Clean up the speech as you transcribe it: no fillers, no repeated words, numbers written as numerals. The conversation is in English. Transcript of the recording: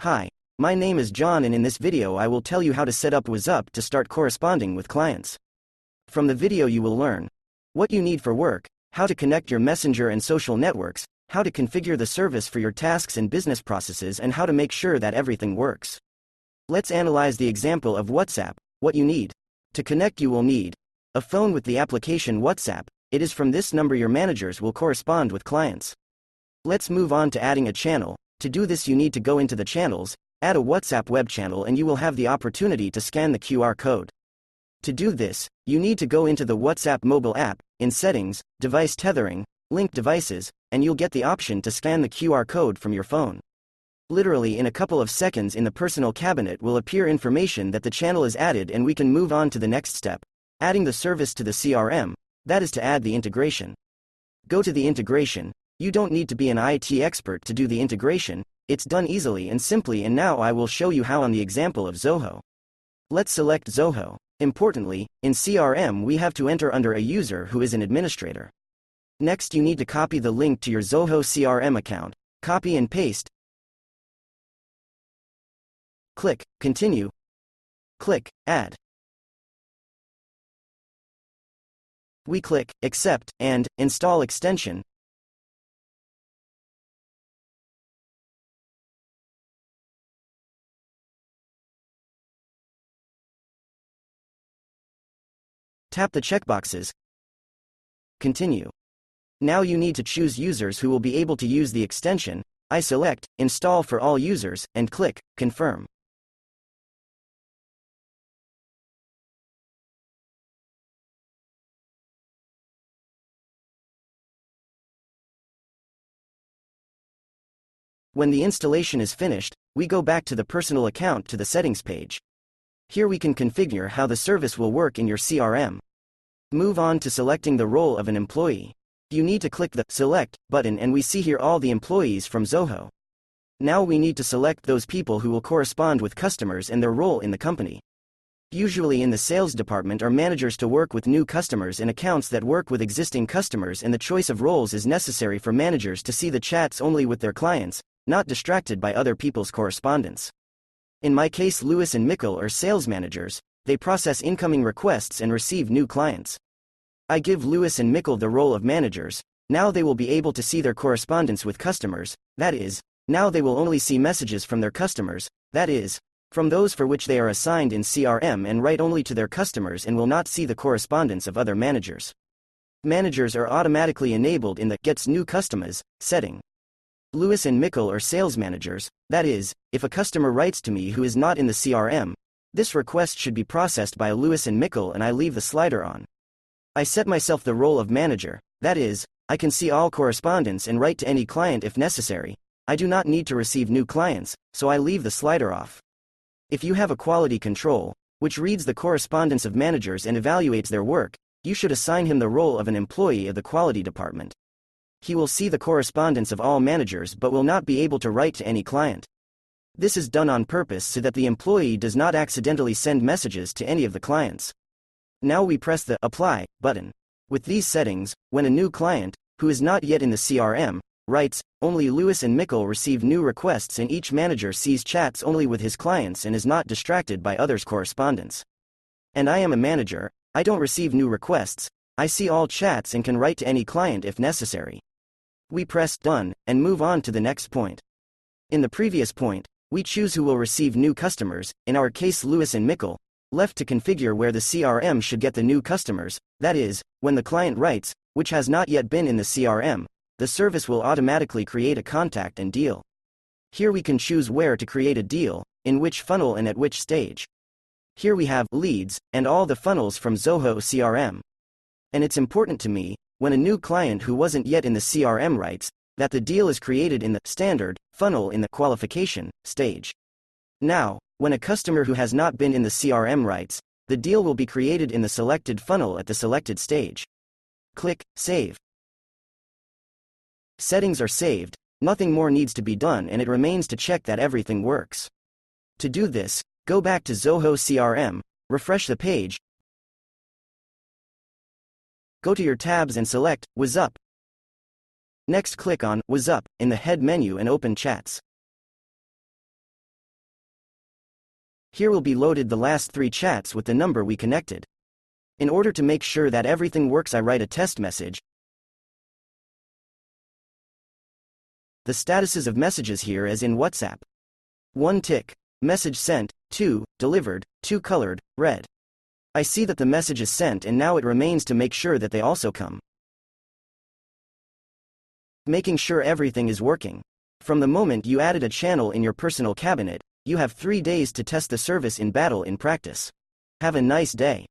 Hi, my name is John, and in this video I will tell you how to set up Wazzup to start corresponding with clients. From the video you will learn what you need for work, how to connect your messenger and social networks, how to configure the service for your tasks and business processes, and how to make sure that everything works. Let's analyze the example of WhatsApp. What you need. To connect, you will need a phone with the application WhatsApp. It is from this number your managers will correspond with clients. Let's move on to adding a channel. To do this, you need to go into the channels, add a WhatsApp web channel, and you will have the opportunity to scan the QR code. To do this, you need to go into the WhatsApp mobile app, in Settings, Device Tethering, Link Devices, and you'll get the option to scan the QR code from your phone. Literally in a couple of seconds, in the personal cabinet will appear information that the channel is added, and we can move on to the next step, adding the service to the CRM, that is to add the integration. Go to the integration. You don't need to be an IT expert to do the integration, it's done easily and simply, and now I will show you how on the example of Zoho. Let's select Zoho. Importantly, in CRM we have to enter under a user who is an administrator. Next, you need to copy the link to your Zoho CRM account, copy and paste. Click Continue. Click Add. We click Accept and Install extension. Tap the checkboxes. Continue. Now you need to choose users who will be able to use the extension. I select Install for all users and click Confirm. When the installation is finished, we go back to the personal account to the settings page. Here we can configure how the service will work in your CRM. Move on to selecting the role of an employee. You need to click the Select button, and we see here all the employees from Zoho. Now we need to select those people who will correspond with customers and their role in the company. Usually in the sales department are managers to work with new customers and accounts that work with existing customers, and the choice of roles is necessary for managers to see the chats only with their clients, not distracted by other people's correspondence. In my case, Lewis and Mikkel are sales managers. They process incoming requests and receive new clients. I give Lewis and Mikkel the role of managers. Now they will be able to see their correspondence with customers, that is, now they will only see messages from their customers, that is, from those for which they are assigned in CRM, and write only to their customers, and will not see the correspondence of other managers. Managers are automatically enabled in the Gets New Customers setting. Lewis and Mikkel are sales managers, that is, if a customer writes to me who is not in the CRM, this request should be processed by Lewis and Mikkel, and I leave the slider on. I set myself the role of manager, that is, I can see all correspondence and write to any client if necessary. I do not need to receive new clients, so I leave the slider off. If you have a quality control, which reads the correspondence of managers and evaluates their work, you should assign him the role of an employee of the quality department. He will see the correspondence of all managers but will not be able to write to any client. This is done on purpose so that the employee does not accidentally send messages to any of the clients. Now we press the Apply button. With these settings, when a new client, who is not yet in the CRM, writes, only Lewis and Mikkel receive new requests, and each manager sees chats only with his clients and is not distracted by others' correspondence. And I am a manager, I don't receive new requests, I see all chats and can write to any client if necessary. We press Done and move on to the next point. In the previous point, we choose who will receive new customers, in our case Lewis and Mikkel. Left to configure where the CRM should get the new customers, that is, when the client writes, which has not yet been in the CRM, the service will automatically create a contact and deal. Here we can choose where to create a deal, in which funnel and at which stage. Here we have leads and all the funnels from Zoho CRM. And it's important to me, when a new client who wasn't yet in the CRM writes, that the deal is created in the standard funnel in the qualification stage. Now, when a customer who has not been in the CRM writes, the deal will be created in the selected funnel at the selected stage. Click Save. Settings are saved, nothing more needs to be done, and it remains to check that everything works. To do this, go back to Zoho CRM, refresh the page, go to your tabs and select Wazzup. Next, click on Wazzup in the head menu and open Chats. Here will be loaded the last 3 chats with the number we connected. In order to make sure that everything works, I write a test message. The statuses of messages here as in WhatsApp. 1 tick. Message sent, 2, delivered, 2 colored, red. I see that the message is sent, and now it remains to make sure that they also come. Making sure everything is working. From the moment you added a channel in your personal cabinet, you have 3 days to test the service in battle in practice. Have a nice day.